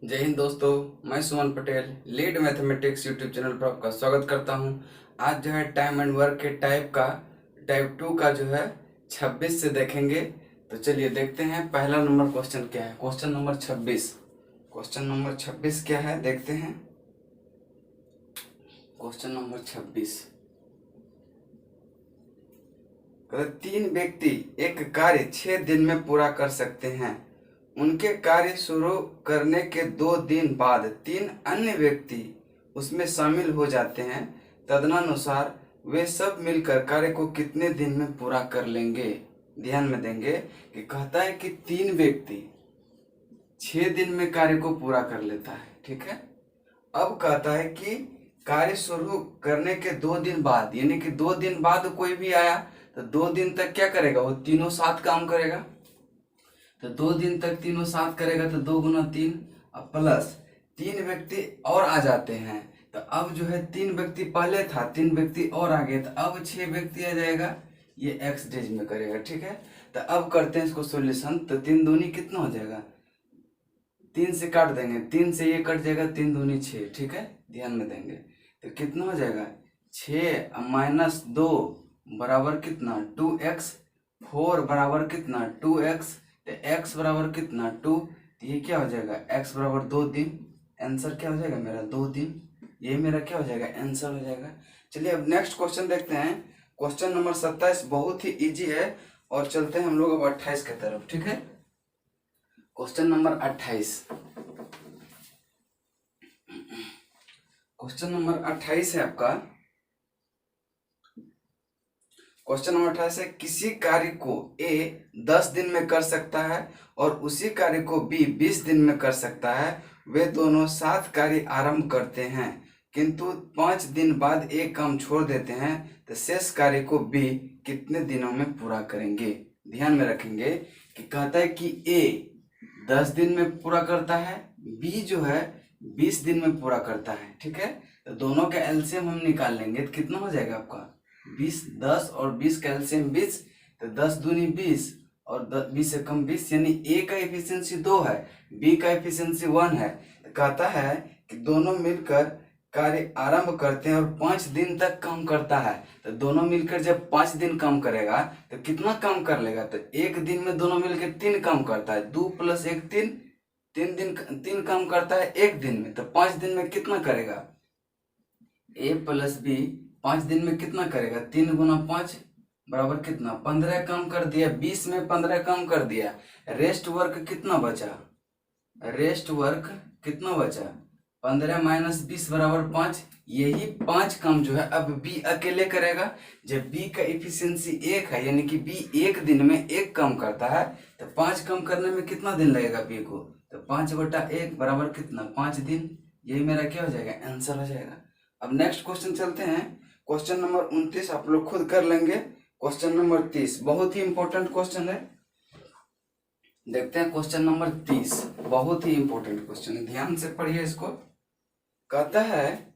जय हिंद दोस्तों। मैं Suman Patel lead mathematics YouTube channel पर आपका स्वागत करता हूं। आज जो है टाइम एंड वर्क के टाइप 2 का जो है 26 से देखेंगे। तो चलिए देखते हैं पहला नंबर क्वेश्चन क्या है। क्वेश्चन नंबर 26 क्या है देखते हैं। क्वेश्चन नंबर 26, तीन व्यक्ति एक कार्य 6 दिन में पूरा कर सकते हैं। उनके कार्य शुरू करने के 2 दिन बाद तीन अन्य व्यक्ति उसमें शामिल हो जाते हैं। तदनुसार वे सब मिलकर कार्य को कितने दिन में पूरा कर लेंगे। ध्यान में देंगे कि कहता है कि तीन व्यक्ति 6 दिन में कार्य को पूरा कर लेता है, ठीक है। अब कहता है कि कार्य शुरू करने के 2 दिन बाद, यानी कि 2 दिन बाद कोई भी आया तो 2 दिन तक क्या करेगा, वो तीनों साथ काम करेगा। तो 2 दिन तक तीनों साथ करेगा तो 2 × 3 अब प्लस तीन व्यक्ति और आ जाते हैं। तो अब जो है तीन व्यक्ति पहले था, तीन व्यक्ति और आ गए तो अब 6 व्यक्ति आ जाएगा, ये x डेज में करेगा, ठीक है। तो अब करते हैं इसको सॉल्यूशन। तो 3 दूनी कितना हो जाएगा, 3 से काट देंगे, 3 से ये कट जाएगा, 3 दूनी 6, ठीक है। ध्यान में देंगे तो कितना हो जाएगा, 6 - 2 बराबर कितना 2x, 4 बराबर कितना 2x, तो x बराबर कितना 2, तो ये क्या हो जाएगा x बराबर 2 दिन। आंसर क्या हो जाएगा मेरा 2 दिन, ये मेरा क्या हो जाएगा आंसर हो जाएगा। चलिए अब नेक्स्ट क्वेश्चन देखते हैं। क्वेश्चन नंबर 27 बहुत ही इजी है और चलते हैं हम लोग अब 28 की तरफ, ठीक है। क्वेश्चन नंबर 28, क्वेश्चन नंबर 28 है आपका। क्वेश्चन नंबर 28 है, किसी कार्य को A 10 दिन में कर सकता है और उसी कार्य को B 20 दिन में कर सकता है। वे दोनों साथ कार्य आरंभ करते हैं किंतु 5 दिन बाद एक काम छोड़ देते हैं। तो शेष कार्य को B कितने दिनों में पूरा करेंगे। ध्यान में रखेंगे कि कहता है कि A 10 दिन में पूरा करता है, B जो है 20 दिन में पूरा करता है, ठीक है। तो दोनों का एलसीएम हम निकाल लेंगे तो कितना हो जाएगा आपका 20, 10 और 20 का एलसीएम 20, तो 10 दूनी 20 और 20 से कम 20, यानी ए का एफिशिएंसी 2 है, बी का एफिशिएंसी 1 है। तो कहता है कि दोनों मिलकर कार्य आरंभ करते हैं और 5 दिन तक काम करता है। तो दोनों मिलकर जब 5 दिन काम करेगा तो कितना काम कर लेगा, तो एक दिन में दोनों मिलकर 3 काम करता है, 2 + 1 3, 3 काम करता है एक दिन में। तो 5 दिन में कितना करेगा, A + B 5 दिन में कितना करेगा, 3 × 5 बराबर कितना 15 काम कर दिया, 20 में 15 काम कर दिया। रेस्ट वर्क कितना बचा, रेस्ट वर्क कितना बचा 15 - 20 बराबर 5। यही 5 काम जो है अब B अकेले करेगा। जब B का इफिशियंसी 1 है, यानी कि B एक दिन में एक काम करता है, तो 5 काम करने में कितना दिन लगेगा B को, तो 5/1 बराबर कितना 5 दिन। यही मेरा क्या हो जाएगा आंसर हो जाएगा। अब नेक्स्ट क्वेश्चन चलते हैं। क्वेश्चन नंबर 29 आप लोग खुद कर लेंगे। क्वेश्चन नंबर 30 बहुत ही इंपॉर्टेंट क्वेश्चन है, देखते हैं। क्वेश्चन नंबर 30 बहुत ही इंपॉर्टेंट क्वेश्चन है, ध्यान से पढ़िए इसको। कहता है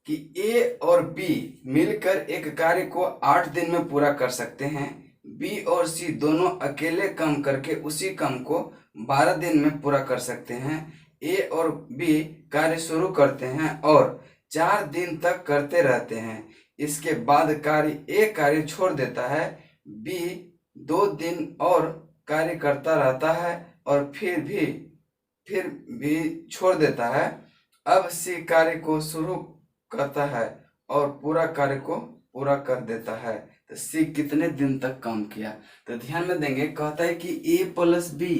कि ए और बी मिलकर एक कार्य को 8 दिन में पूरा कर सकते हैं। बी और सी दोनों अकेले काम करके उसी काम को 12 दिन में पूरा कर सकते हैं। ए और बी कार्य शुरू करते हैं और 4 दिन तक करते रहते हैं। इसके बाद कार्य छोड़ देता है। बी 2 दिन और कार्य करता रहता है और फिर भी छोड़ देता है। अब सी कार्य को शुरू करता है और पूरा कार्य को पूरा कर देता है। तो सी कितने दिन तक काम किया, तो ध्यान में देंगे। कहता है कि A + B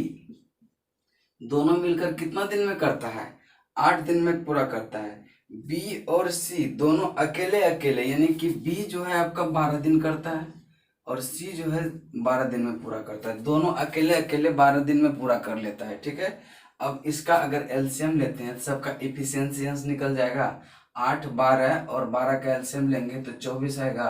दोनों मिलकर कितना दिन में करता है, 8 दिन में पूरा करता है। B और C दोनों अकेले अकेले, यानी कि B जो है आपका 12 दिन करता है और C जो है 12 दिन में पूरा करता है। दोनों अकेले अकेले 12 दिन में पूरा कर लेता है, ठीक है। अब इसका अगर एलसीएम लेते हैं तो सबका इफिशियंसी निकल जाएगा। 8 12 और 12 का एलसीएम लेंगे तो 24 आएगा।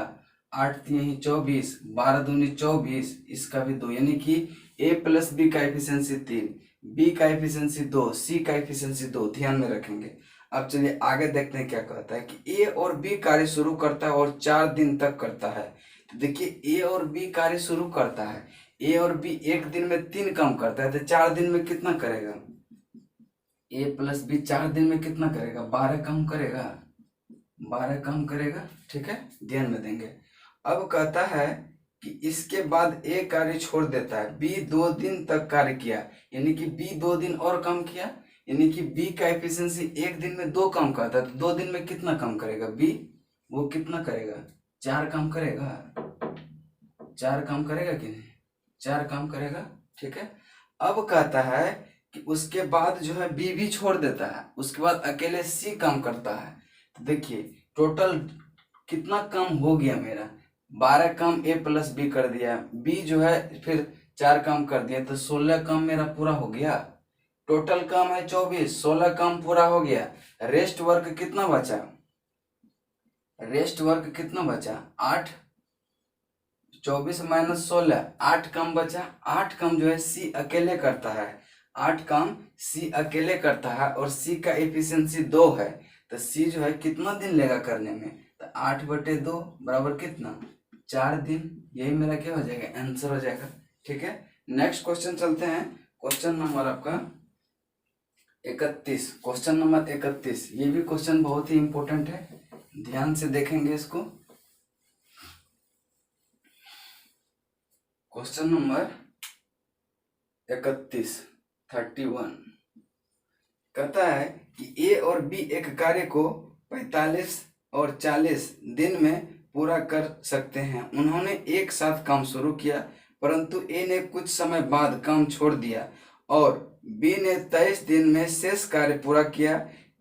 8 3 24, 12 दूनी 24, इसका भी 2, यानी कि A + B का एफिशिएंसी 3, B का एफिशिएंसी 2, C का एफिशिएंसी 2। ध्यान में रखेंगे। अब चलिए आगे देखते हैं क्या कहता है कि A और B कार्य शुरू करता है और 4 दिन तक करता है। तो देखिए A और B कार्य शुरू करता है। ए और बी एक दिन में 3 काम करता है तो 4 दिन में कितना करेगा? ए प्लस बी 4 दिन में कितना करेगा? 12 काम करेगा, 12 काम करेगा। ठीक है, ध्यान में देंगे। अब कहता है कि इसके बाद ए कार्य छोड़ देता है, बी 2 दिन तक कार्य किया, यानी कि बी 2 दिन और काम किया, यानी कि बी का एफिशिएंसी एक दिन में 2 काम करता है तो 2 दिन में कितना काम करेगा बी? वो कितना करेगा? 4 काम करेगा, 4 काम करेगा कि नहीं? 4 काम करेगा। ठीक है, अब कहता है कि उसके बाद जो है बी भी छोड़ देता है, उसके बाद अकेले सी काम करता है। तो देखिए टोटल कितना काम हो गया मेरा? 12 काम ए प्लस बी कर दिया, बी जो है फिर 4 काम कर दिया तो 16 काम मेरा पूरा हो गया। टोटल काम है 24, 16 काम पूरा हो गया। रेस्ट वर्क कितना बचा? रेस्ट वर्क कितना बचा? 8, 24 माइनस 16, 8 काम बचा। 8 काम जो है सी अकेले करता है, 8 काम सी अकेले करता है और सी का एफिशिएंसी 2 है तो सी जो है कितना दिन लेगा करने में? तो 8/2 बराबर कितना? 4 दिन। यही मेरा क्या हो जाएगा? आंसर हो जाएगा। ठीक है, नेक्स्ट क्वेश्चन चलते हैं। क्वेश्चन नंबर आपका 31, क्वेश्चन नंबर 31। ये भी क्वेश्चन बहुत ही इंपॉर्टेंट है, ध्यान से देखेंगे इसको। क्वेश्चन नंबर 31 कहता है कि ए और बी एक कार्य को 45 और 40 दिन में पूरा कर सकते हैं। उन्होंने एक साथ काम शुरू किया, परंतु ए ने कुछ समय बाद काम छोड़ दिया और बी ने 23 दिन में शेष कार्य पूरा किया।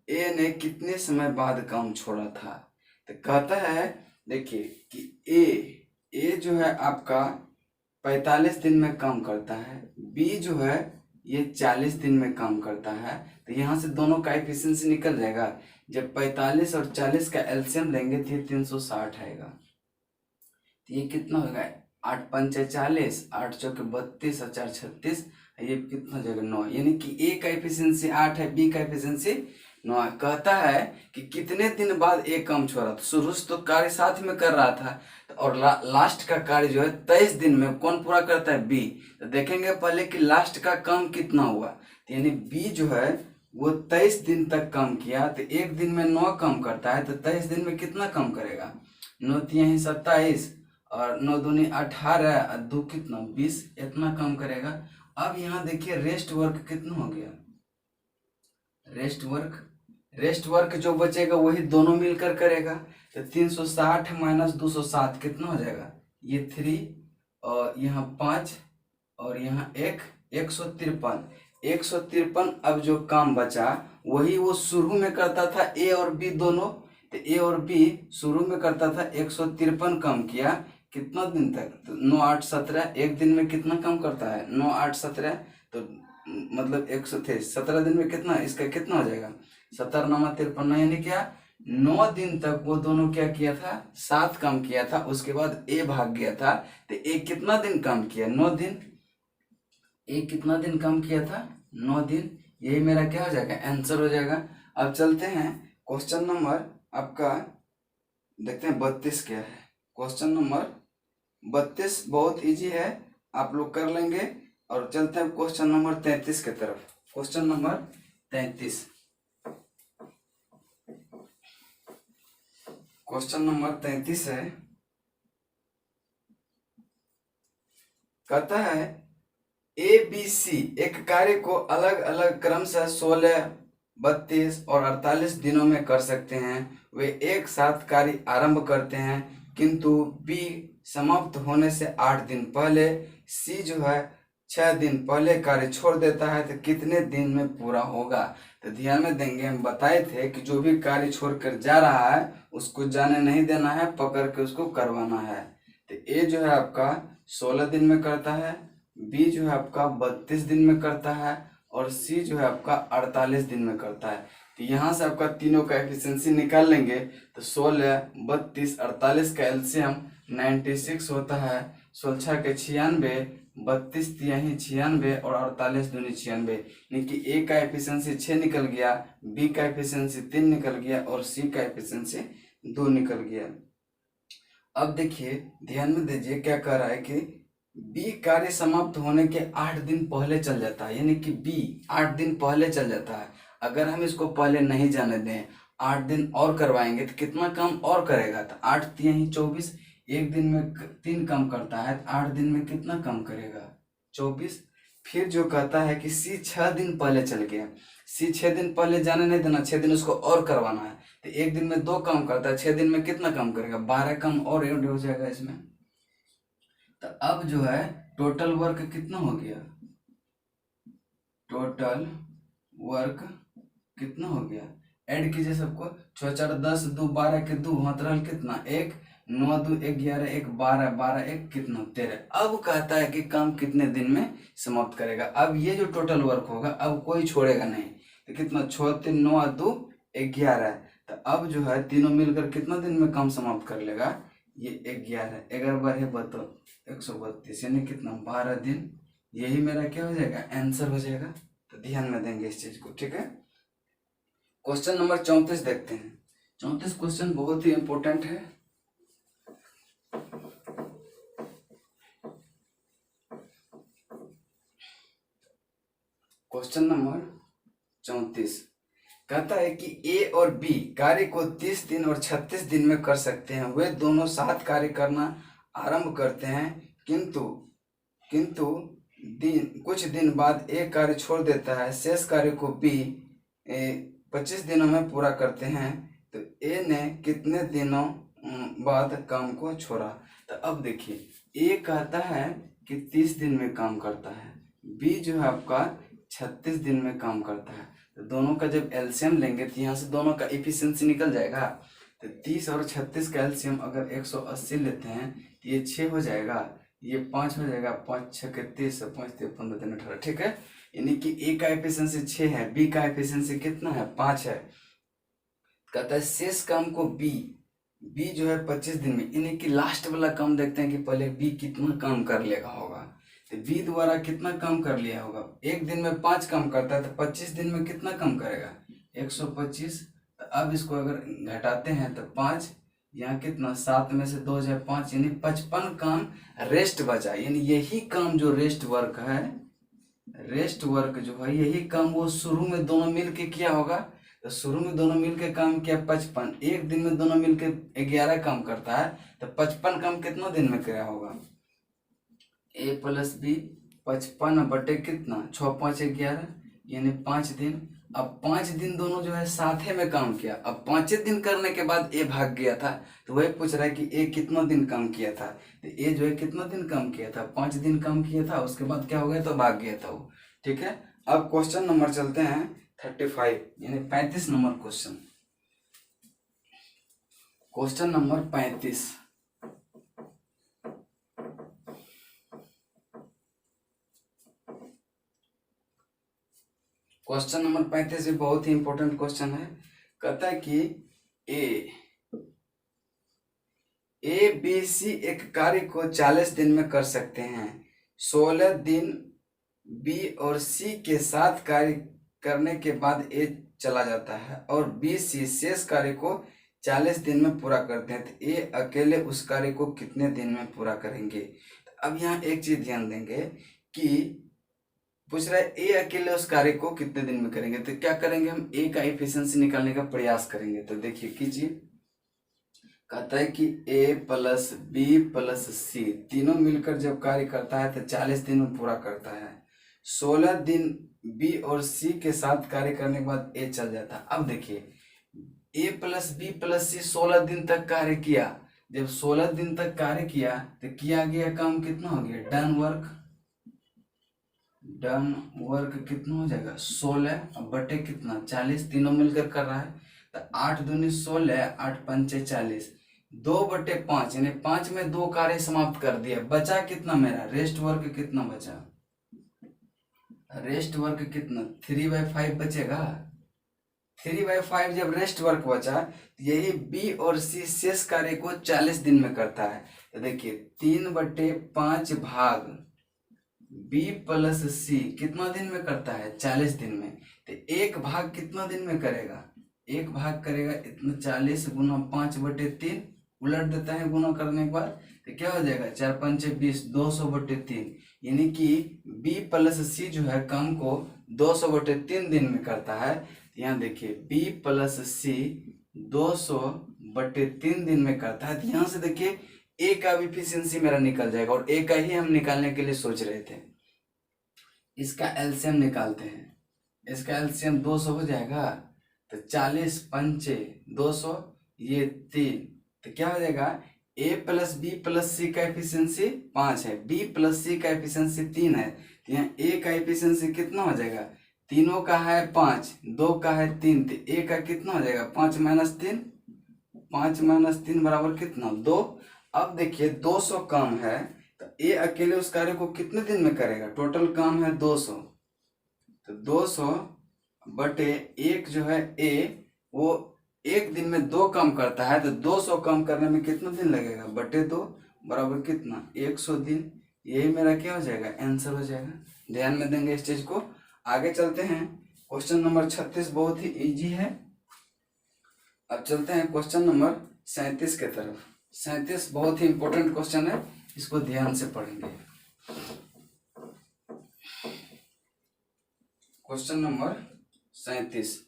ए ने कितने समय बाद काम छोड़ा था? तो कहता है देखिए कि ए जो है आपका 45 दिन में काम करता है, बी जो है ये 40 दिन में काम करता है। तो यहाँ से दोनों का एफिशिएंसी निकल जाएगा। जब 45 और 40 का एलसीएम लेंगे तो ये 360 आएगा। तो ये कितना होगा? 8 पंचे 40, 8 चौके 32 और 4 36, ये कितना हो जाएगा? 9। यानी कि ए का एफिशिएंसी 8 है, बी का एफिशिएंसी 9 है। कहता है कि कितने दिन बाद ए काम छोड़ा? तो शुरू से तो कार्य साथ में कर रहा था और लास्ट का कार्य जो है 23 दिन में कौन पूरा करता है? बी। तो देखेंगे पहले कि लास्ट का काम कितना हुआ। तो यानी बी जो है वो 23 दिन तक काम किया, तो एक दिन में 9 काम करता है तो 23 दिन में कितना काम करेगा? 9 3 27 और 9 दूनी 18 और 2 कितना? 20, इतना काम करेगा। अब यहाँ देखिए रेस्ट वर्क कितना हो गया? रेस्ट वर्क जो बचेगा वही दोनों मिलकर करेगा। तो 360 माइनस 207 कितना हो जाएगा? ये 3 और यहाँ 5 और यहाँ 1, 153। 153 अब जो काम बचा वही वो शुरू में करता था ए और बी दोनों। तो ए और बी शुरू में करता था, 153 काम किया। कितना दिन तक? तो 9 8 17, एक दिन में कितना काम करता है? 9 8 17, तो मतलब 117 दिन में कितना? इसका कितना हो जाएगा? 17 9 53, यानी क्या 9 दिन तक वो दोनों क्या किया था? 7 काम किया था। उसके बाद ए भाग गया था तो ए कितना दिन काम किया? 9 दिन। ए कितना दिन काम किया था? 9 दिन। यही मेरा क्या हो जाएगा? आंसर हो जाएगा। अब चलते हैं क्वेश्चन नंबर आपका, देखते हैं 32 क्या है। क्वेश्चन नंबर 32 बहुत इजी है, आप लोग कर लेंगे। और चलते हैं क्वेश्चन नंबर 33 की तरफ। क्वेश्चन नंबर 33, क्वेश्चन नंबर 33 है। कहता है ए बी सी एक कार्य को अलग अलग क्रम से 16, 32 और 48 दिनों में कर सकते हैं। वे एक साथ कार्य आरंभ करते हैं, किंतु बी समाप्त होने से 8 दिन पहले, सी जो है 6 दिन पहले कार्य छोड़ देता है। तो कितने दिन में पूरा होगा? तो ध्यान में देंगे, हम बताए थे कि जो भी कार्य छोड़कर जा रहा है उसको जाने नहीं देना है, पकड़ के उसको करवाना है। तो ए जो है आपका 16 दिन में करता है, बी जो है आपका 32 दिन में करता है और सी जो है आपका 48 दिन में करता है। तो यहाँ से आपका तीनों का एफिशिएंसी निकाल लेंगे तो 16, 32, 48 का एलसीएम 96 होता है। 16 के 96, 32 यही 96 और 48 दूनी 96, यानी कि ए का एफिशिएंसी 6 निकल गया, बी का एफिशिएंसी 3 निकल गया और सी का एफिशिएंसी 2 निकल गया। अब देखिए ध्यान में दीजिए क्या कह रहा है कि बी कार्य समाप्त होने के 8 दिन पहले चल जाता है, यानी कि बी 8 दिन पहले चल जाता है। अगर हम इसको पहले नहीं जाने दें, 8 दिन और करवाएंगे तो कितना काम और करेगा, तो 8 तिया ही 24, एक दिन में 3 काम करता है, 8 दिन में कितना काम करेगा, 24। फिर जो कहता है कि सी 6 दिन पहले चल गया, सी 6 दिन पहले जाने नहीं देना, 6 दिन उसको और करवाना है, तो एक दिन में 2 काम करता है, 6 दिन में कितना काम करेगा, 12 काम और ऐड हो जाएगा इसमें। तो अब जो है टोटल वर्क कितना हो गया, टोटल वर्क कितना हो गया, ऐड कीजिए सबको, 6 4 10, 2 12 के 2 हाथ रहल कितना 1, 9 2 11, 1 12, 12 1 कितना 13। अब कहता है कि काम कितने दिन में समाप्त करेगा। अब ये जो टोटल वर्क होगा अब कोई छोड़ेगा नहीं, तो कितना 6 3 9 2 11, तो अब जो है तीनों मिलकर कितना दिन में काम समाप्त कर लेगा, ये 11, 11 बार बताओ 132, यानी कितना 12 दिन। यही मेरा क्या हो जाएगा, आंसर हो जाएगा। तो ध्यान में देंगे इस चीज को, ठीक है। क्वेश्चन नंबर 34 देखते हैं। 34 क्वेश्चन बहुत ही इंपॉर्टेंट है। क्वेश्चन नंबर 34 कहता है कि ए और बी कार्य को 30 दिन और 36 दिन में कर सकते हैं। वे दोनों साथ कार्य करना आरंभ करते हैं, किंतु कुछ दिन बाद ए कार्य छोड़ देता है। शेष कार्य को बी 25 दिनों में पूरा करते हैं। तो ए ने कितने दिनों बाद काम को छोड़ा। तो अब देखिए, ए कहता है कि 30 दिन में काम करता है, बी जो है आपका 36 दिन में काम करता है। तो दोनों का जब एलसीएम लेंगे तो यहाँ से दोनों का एफिशिएंसी निकल जाएगा। तो 30 और 36 का एलसीएम अगर 180 लेते हैं तो ये 6 हो जाएगा, ये 5 हो जाएगा, 5 6 के 30, 5 3 15 3 18, ठीक है। यानी कि ए का एफिशिएंसी 6 है, बी का एफिशिएंसी कितना है, 5 है। कहता है शेष काम को बी जो है 25 दिन में, यानी कि लास्ट वाला काम देखते हैं कि पहले बी कितना काम कर लेगा होगा। तो बी द्वारा कितना काम कर लिया होगा, एक दिन में 5 काम करता है, तो 25 दिन में कितना काम करेगा, 125। तो अब इसको अगर घटाते हैं तो 5, यहाँ कितना 7 में से 2 जाए 5, यानी 55 काम रेस्ट बचा। यानी यही काम जो रेस्ट वर्क है, रेस्ट वर्क जो है यही काम वो शुरू में दोनों मिल के किया होगा। तो शुरू में दोनों मिलके काम किया 55, एक दिन में दोनों मिलके 11 काम करता है, तो 55 काम कितना दिन में किया होगा, ए प्लस बी 55 बटे कितना 6 5 11, यानी 5 दिन। अब 5 दिन दोनों जो है साथे में काम किया। अब 5 दिन करने के बाद ए भाग गया था, तो वही पूछ रहा है कि ए कितना दिन काम किया था। तो ए जो है कितना दिन काम किया था, 5 दिन काम किया था, उसके बाद क्या हो गया, तो भाग गया था वो, ठीक है। अब क्वेश्चन नंबर चलते हैं 35, यानी 35 number question. Question number 35, question number 35 भी बहुत ही इंपॉर्टेंट क्वेश्चन है। कहता है कि ए बी सी एक कार्य को 40 दिन में कर सकते हैं। 16 दिन बी और सी के साथ कार्य करने के बाद ए चला जाता है और बी सी शेष कार्य को 40 दिन में पूरा करते हैं। तो ए अकेले उस कार्य को कितने दिन में पूरा करेंगे। अब यहाँ एक चीज ध्यान देंगे कि पूछ रहा है ए अकेले उस कार्य को कितने दिन में करेंगे। तो क्या करेंगे, हम ए का एफिशिएंसी निकालने का प्रयास करेंगे। तो देखिए कीजिए, कहता है कि ए प्लस बी प्लस सी तीनों मिलकर जब कार्य करता है तो 40 दिन में पूरा करता है। 16 दिन बी और सी के साथ कार्य करने के बाद ए चल जाता है। अब देखिए, ए प्लस बी प्लस सी 16 दिन तक कार्य किया। जब 16 दिन तक कार्य किया तो किया गया काम कितना हो गया, डन वर्क। डन वर्क कितना हो जाएगा 16 बटे कितना 40, तीनों मिलकर कर रहा है। तो 8 दूनी 16, 8 पंचे 40, 2/5 यानी 5 में 2 कार्य समाप्त कर दिया। बचा कितना मेरा, रेस्ट वर्क कितना बचा, रेस्ट वर्क कितना 3/5 बचेगा। 3/5 जब रेस्ट वर्क बचा, यही बी और सी शेष कार्य को 40 दिन में करता है। तो देखिए 3/5 भाग बी प्लस सी कितना दिन में करता है, 40 दिन में। तो एक भाग कितना दिन में करेगा, एक भाग करेगा इतना 40 गुना 5/3, उलट देता है गुना करने के बाद तो क्या हो जाएगा 4 पंचे 20, 200/3, यानी कि बी प्लस सी जो है काम को 200/3 दिन में करता है। यहाँ देखिए बी प्लस सी 200/3 दिन में करता है। तो यहाँ से देखिए ए का भी एफिशिएंसी मेरा निकल जाएगा, और ए का ही हम निकालने के लिए सोच रहे थे। इसका एलसीएम निकालते हैं। इसका एलसीएम 200 हो जाएगा, तो 40 पंचे 200, ये 3, तो क्या हो जाएगा ए प्लस बी प्लस सी का एफिशिएंसी 5 है, बी प्लस सी का एफिशिएंसी 3 है। तो यहाँ ए का एफिशिएंसी कितना हो जाएगा, तीनों का है 5, 2 का है 3, तो ए का कितना हो जाएगा 5 - 3, 5 - 3 बराबर कितना 2। अब देखिए 200 काम है, तो ए अकेले उस कार्य को कितने दिन में करेगा, टोटल काम है 200, तो 200/1 जो है ए वो एक दिन में 2 काम करता है, तो 200 काम करने में कितना दिन लगेगा /2 बराबर कितना 100 दिन। यही मेरा क्या हो जाएगा आंसर हो जाएगा। ध्यान में देंगे इस चीज को। आगे चलते हैं, क्वेश्चन नंबर 36 बहुत ही इजी है। अब चलते हैं क्वेश्चन नंबर 37 के तरफ। 37 बहुत ही इंपॉर्टेंट क्वेश्चन है, इसको ध्यान से पढ़ेंगे। क्वेश्चन नंबर 37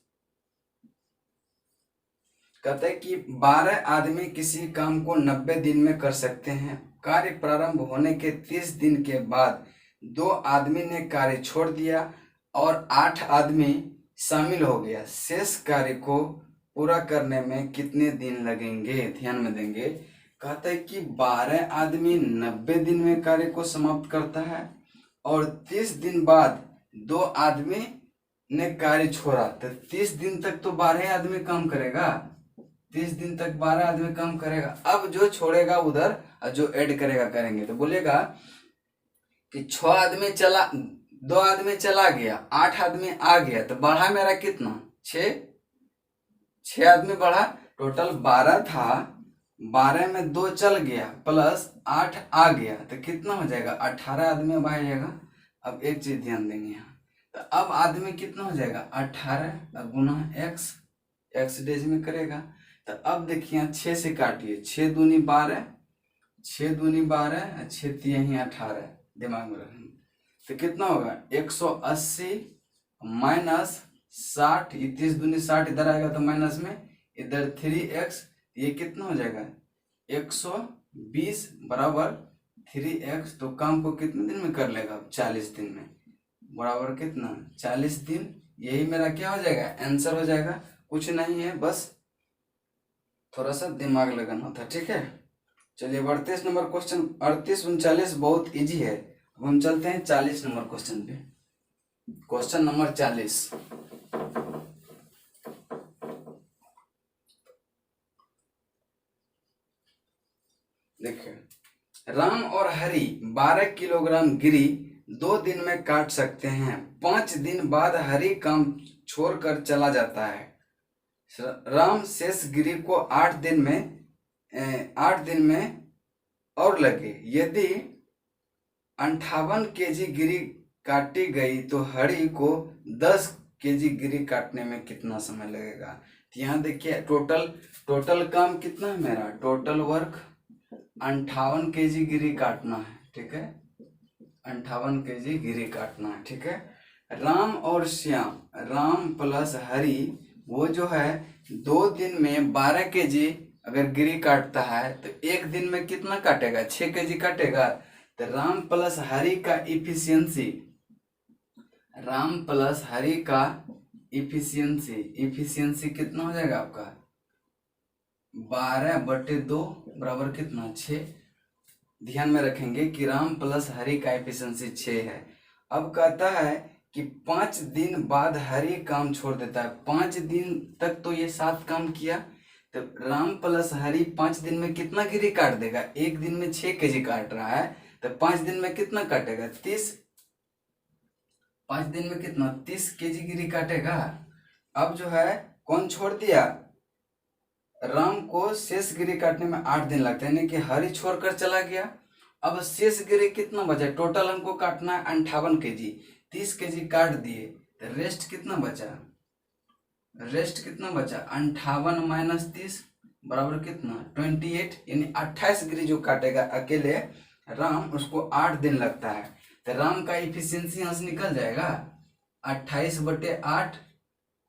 कहते हैं कि 12 आदमी किसी काम को 90 दिन में कर सकते हैं। कार्य प्रारंभ होने के 30 दिन के बाद 2 आदमी ने कार्य छोड़ दिया और 8 आदमी शामिल हो गया। शेष कार्य को पूरा करने में कितने दिन लगेंगे, ध्यान में देंगे। कहता है कि 12 आदमी 90 दिन में कार्य को समाप्त करता है और 30 दिन बाद 2 आदमी ने कार्य छोड़ा, तो 30 दिन तक तो 12 आदमी काम करेगा, 30 दिन तक 12 आदमी काम करेगा। अब जो छोड़ेगा उधर और जो ऐड करेगा करेंगे, तो बोलेगा कि 2 आदमी चला गया, 8 आदमी आ गया, तो बढ़ा मेरा कितना 6 आदमी बढ़ा, टोटल 12 था, 12 में 2 चल गया प्लस 8 आ गया, तो कितना हो जाएगा 18 आदमी अब आ जाएगा। अब एक चीज ध्यान देंगे यहाँ, तो अब आदमी कितना हो जाएगा 18 गुना x डेज में करेगा। तो अब देखिए 6 से काटिए, 6 दूनी 12, 6 दूनी 12, 6 तियाही 18, दिमाग में रखेंगे। तो कितना होगा 180 माइनस 60, 30 दूनी 60 इधर आएगा तो माइनस में, इधर 3x, ये कितना हो जाएगा 120 बराबर 3x। तो काम को कितने दिन में कर लेगा 40 दिन में, बराबर कितना 40 दिन। यही मेरा क्या हो जाएगा आंसर हो जाएगा। कुछ नहीं है, बस थोड़ा सा दिमाग लगाना होता, ठीक है। चलिए 38 नंबर क्वेश्चन, 38 39 बहुत इजी है। अब हम चलते हैं 40 नंबर क्वेश्चन पे। क्वेश्चन नंबर 40, देखिए राम और हरि 12 किलोग्राम गिरी 2 दिन में काट सकते हैं। 5 दिन बाद हरि काम छोड़कर चला जाता है। राम शेष गिरी को 8 दिन में और लगे। यदि 58 केजी गिरी काटी गई तो हरि को 10 केजी गिरी काटने में कितना समय लगेगा। तो यहाँ देखिए टोटल काम कितना है मेरा, टोटल वर्क 58 केजी गिरी काटना है, ठीक है, 58 केजी गिरी काटना है, ठीक है। राम और श्याम, राम प्लस हरि वो जो है 2 दिन में 12 केजी अगर गिरी काटता है तो 1 दिन में कितना काटेगा 6 केजी काटेगा। तो राम प्लस हरि का इफिशियंसी कितना हो जाएगा आपका 12/2 बराबर कितना 6। ध्यान में रखेंगे कि राम प्लस हरि का एफिशिएंसी 6 है। अब कहता है कि 5 दिन बाद हरि काम छोड़ देता है। 5 दिन तक तो ये 7 काम किया, तो राम प्लस हरि 5 दिन में कितना गिरी काट देगा, 1 दिन में 6 केजी काट रहा है, तो 5 दिन में कितना काटेगा 30, 5 दिन में कितना 30 केजी गिरी काटेगा। अब जो है कौन छोड़ दिया, राम को शेष गिरी काटने में 8 दिन लगता है, यानी कि हरि छोड़कर चला गया। अब शेष गिरी कितना बचा, टोटल हमको काटना है 58 केजी, 30 केजी काट दिए, तो रेस्ट कितना बचा 58 - 30, बराबर कितना 28, यानी 28 डिग्री जो काटेगा अकेले राम, उसको 8 दिन लगता है। तो राम का इफिशियंसी यहाँ से निकल जाएगा 28/8,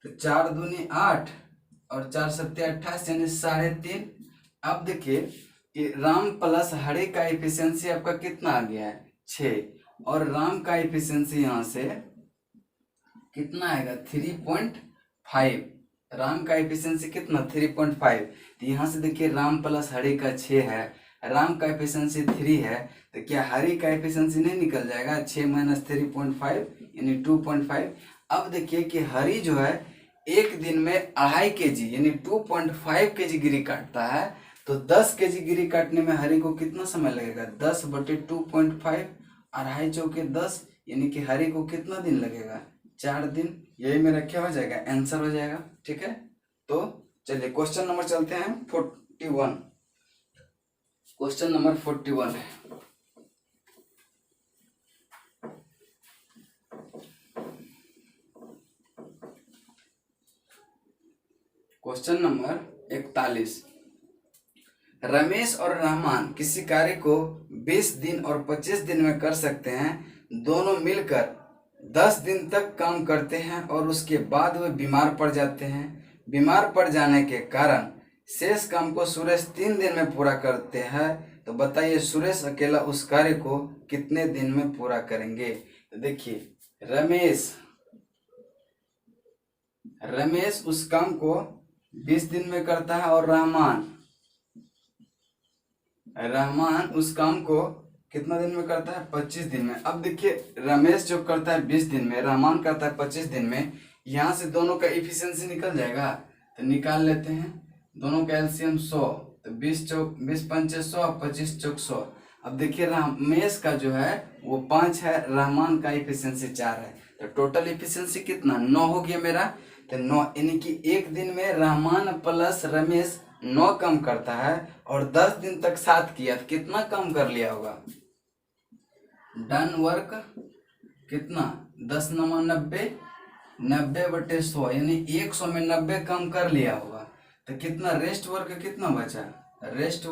तो 4 दूनी 8 और 4 सत्ते 28, यानी 3.5। अब देखिए कि राम प्लस हरि का इफिशियंसी आपका कितना आ गया है 6, और राम का इफिशियंसी यहाँ से कितना आएगा 3.5। राम का एफिशिएंसी कितना 3.5। तो यहाँ से देखिए राम प्लस हरि का 6 है, राम का एफिशिएंसी 3 है, तो क्या हरि का एफिशिएंसी नहीं निकल जाएगा 6 - 3.5 यानी 2.5। अब देखिए कि हरि जो है एक दिन में 2.5 kg यानी 2.5 kg गिरी काटता है, तो 10 kg गिरी काटने में हरि को कितना समय लगेगा 10/2.5, 2.5 चौके 10, यानी कि हरि को कितना दिन लगेगा 4 दिन। यही मेरा क्या हो जाएगा आंसर हो जाएगा। ठीक है, तो चलिए क्वेश्चन नंबर चलते हैं 41। क्वेश्चन नंबर 41 है, क्वेश्चन नंबर 41। रमेश और रहमान किसी कार्य को 20 दिन और 25 दिन में कर सकते हैं। दोनों मिलकर 10 दिन तक काम करते हैं और उसके बाद वे बीमार पड़ जाते हैं। बीमार पड़ जाने के कारण शेष काम को सुरेश 3 दिन में पूरा करते हैं। तो बताइए सुरेश अकेला उस कार्य को कितने दिन में पूरा करेंगे। तो देखिए रमेश उस काम को 20 दिन में करता है और रहमान उस काम को कितना दिन में करता है 25 दिन में। अब देखिए रमेश जो करता है 20 दिन में, रहमान करता है 25 दिन में, यहाँ से दोनों का इफिशियंसी निकल जाएगा। तो निकाल लेते हैं, दोनों का एलसीएम 100, तो 20 पंचे 100, 25 चौक 100। अब देखिए रमेश का जो है वो 5 है, रहमान का इफिशियंसी 4 है, तो टोटल इफिशियंसी कितना 9 हो गया मेरा। तो 9 यानी कि एक दिन में रहमान प्लस रमेश 9 काम करता है और 10 दिन तक साथ किया तो कितना काम कर लिया होगा। डन वर्क कितना 10 - 9 90, 90/100 यानी 100 में 90 काम कर लिया होगा। तो कितना रेस्ट वर्क कितना बचा, रेस्ट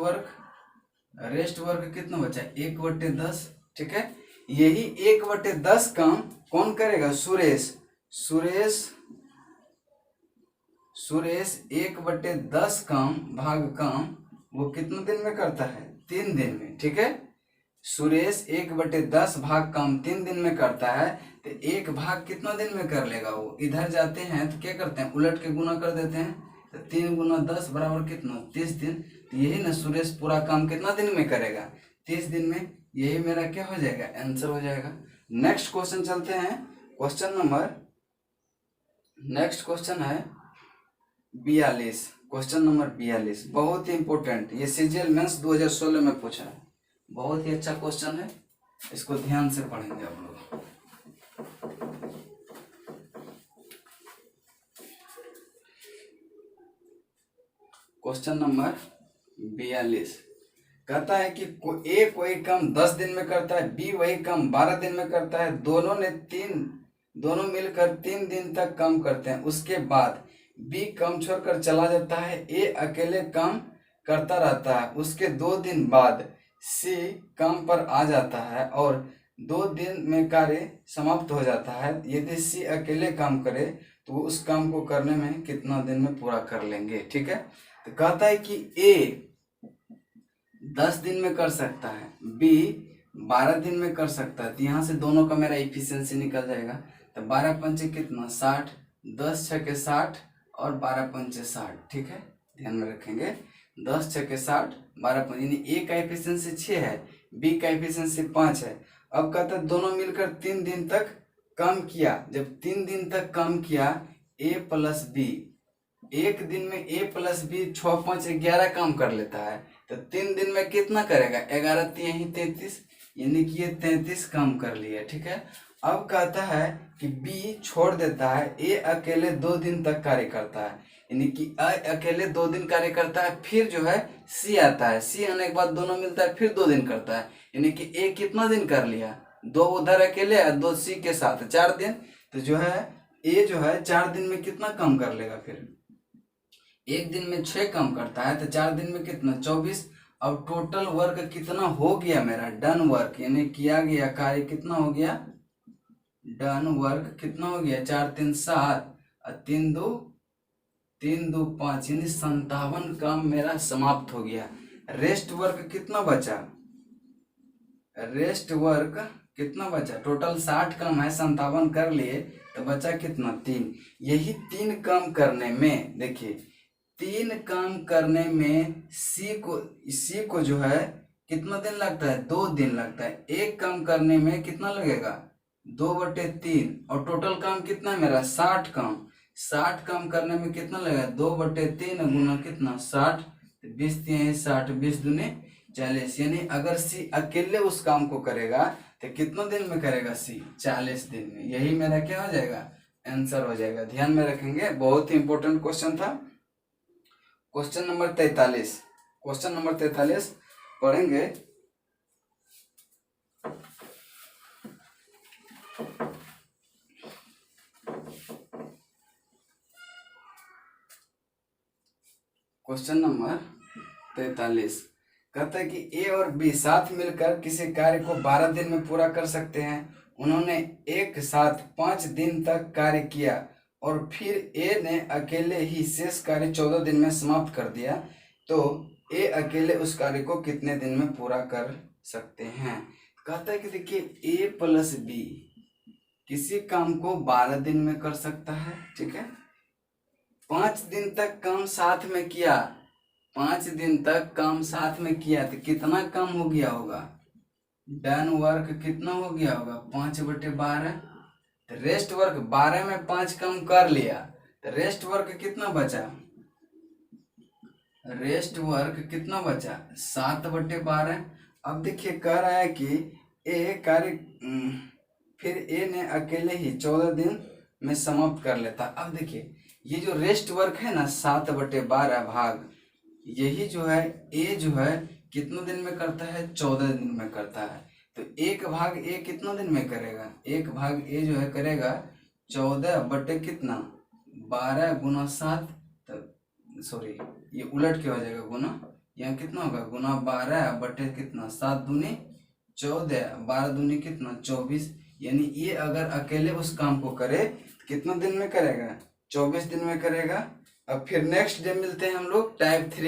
वर्क कितना बचा 1/10। ठीक है, यही 1/10 काम कौन करेगा सुरेश 1/10 काम वो कितने दिन में करता है 3 दिन में। ठीक है, सुरेश 1/10 काम 3 दिन में करता है, तो 1 भाग कितना दिन में कर लेगा वो। इधर जाते हैं तो क्या करते हैं उलट के गुना कर देते हैं, तो 3 × 10 बराबर कितना 30 दिन। तो यही ना सुरेश पूरा काम कितना दिन में करेगा 30 दिन में। यही मेरा क्या हो जाएगा आंसर हो जाएगा। नेक्स्ट क्वेश्चन चलते हैं, नेक्स्ट क्वेश्चन है 42। क्वेश्चन नंबर 42 बहुत ही इंपॉर्टेंट, ये सीजीएल मेंस 2016 में पूछा है, बहुत ही अच्छा क्वेश्चन है, इसको ध्यान से पढ़ेंगे आप लोग। क्वेश्चन नंबर 42 कहता है कि ए कोई काम 10 दिन में करता है, बी वही काम 12 दिन में करता है, दोनों मिलकर 3 दिन तक काम करते हैं। उसके बाद बी काम छोड़कर चला जाता है, ए अकेले काम करता रहता है। उसके 2 दिन बाद सी काम पर आ जाता है और 2 दिन में कार्य समाप्त हो जाता है। यदि सी अकेले काम करे तो वो उस काम को करने में कितना दिन में पूरा कर लेंगे। ठीक है, तो कहता है कि ए 10 दिन में कर सकता है, बी 12 दिन में कर सकता है। तो यहाँ से दोनों का मेरा इफिशियंसी निकल जाएगा। तो 12 पंचे कितना 60, 10 छके 60 और 12 पंचे 60। ठीक है, ध्यान में रखेंगे 10 छके 60, 12 पंचे, यानी ए का इफिशियंसी 6 है, बी का इफिशियंसी 5 है। अब कहता है दोनों मिलकर 3 दिन तक काम किया। जब 3 दिन तक काम किया ए प्लस बी, एक दिन में ए प्लस बी 6 × 5 = 11 काम कर लेता है। तो 3 दिन में कितना करेगा 11 × 3 = 33, यानी कि ये 33 काम कर लिया। ठीक है, अब कहता है कि बी छोड़ देता है, ए अकेले 2 दिन तक कार्य करता है, यानी कि अकेले 2 दिन कार्य करता है। फिर जो है सी आता है, सी आने के बाद दोनों मिलता है फिर 2 दिन करता है, यानी कि ए कितना दिन कर लिया 2 उधर अकेले और 2 सी के साथ 4 दिन। तो जो है ए जो है 4 दिन में कितना काम कर लेगा फिर एक दिन में 6 काम करता है तो 4 दिन में कितना 24। अब टोटल वर्क कितना हो गया मेरा, डन वर्क यानी किया गया कार्य कितना हो गया, डन वर्क कितना हो गया, 4 3 7 और 3 2 5 यानी 57 काम मेरा समाप्त हो गया। रेस्ट वर्क कितना बचा, रेस्ट वर्क कितना बचा, टोटल 60 काम है, 57 कर लिए तो बचा कितना 3। यही 3 काम करने में देखिए 3 काम करने में सी को जो है कितना दिन लगता है, 2 दिन लगता है। एक काम करने में कितना लगेगा 2/3 और टोटल काम कितना है मेरा 60 काम। 60 काम करने में कितना लगेगा 2/3 गुना कितना 60, 20 60 20 दूनी 40 यानी अगर सी अकेले उस काम को करेगा तो कितना दिन में करेगा सी, 40 दिन में। यही मेरा क्या हो जाएगा, आंसर हो जाएगा। ध्यान में रखेंगे, बहुत ही इंपॉर्टेंट क्वेश्चन था। क्वेश्चन नंबर 43, क्वेश्चन नंबर 43 पढ़ेंगे। क्वेश्चन नंबर 43 कहता है कि ए और बी साथ मिलकर किसी कार्य को 12 दिन में पूरा कर सकते हैं। उन्होंने एक साथ 5 दिन तक कार्य किया और फिर ए ने अकेले ही शेष कार्य 14 दिन में समाप्त कर दिया, तो ए अकेले उस कार्य को कितने दिन में पूरा कर सकते हैं। कहता है कि देखिए ए प्लस बी किसी काम को 12 दिन में कर सकता है, ठीक है। 5 दिन तक काम साथ में किया, 5 दिन तक काम साथ में किया तो कितना काम हो गया होगा, डन वर्क कितना हो गया होगा 5/12। तो रेस्ट वर्क 12 में 5 काम कर लिया तो रेस्ट वर्क कितना बचा, रेस्ट वर्क कितना बचा 7/12। अब देखिए कह रहा है कि ए कार्य फिर ए ने अकेले ही 14 दिन में समाप्त कर लेता। अब देखिए ये जो रेस्ट वर्क है ना 7/12 भाग, यही जो है ए जो है कितने दिन में करता है 14 दिन में करता है। तो 1 भाग ए कितना दिन में करेगा, 1 भाग ए जो है करेगा 14 कितना 12 गुना 7, तो सॉरी ये उलट के हो जाएगा गुना, यहाँ कितना होगा गुना 12 कितना 7 दूनी 14, 12 दूनी कितना 24। यानी ये अगर अकेले उस काम को करे कितना दिन में करेगा 24 दिन में करेगा। अब फिर नेक्स्ट डे मिलते हैं हम लोग टाइप 3।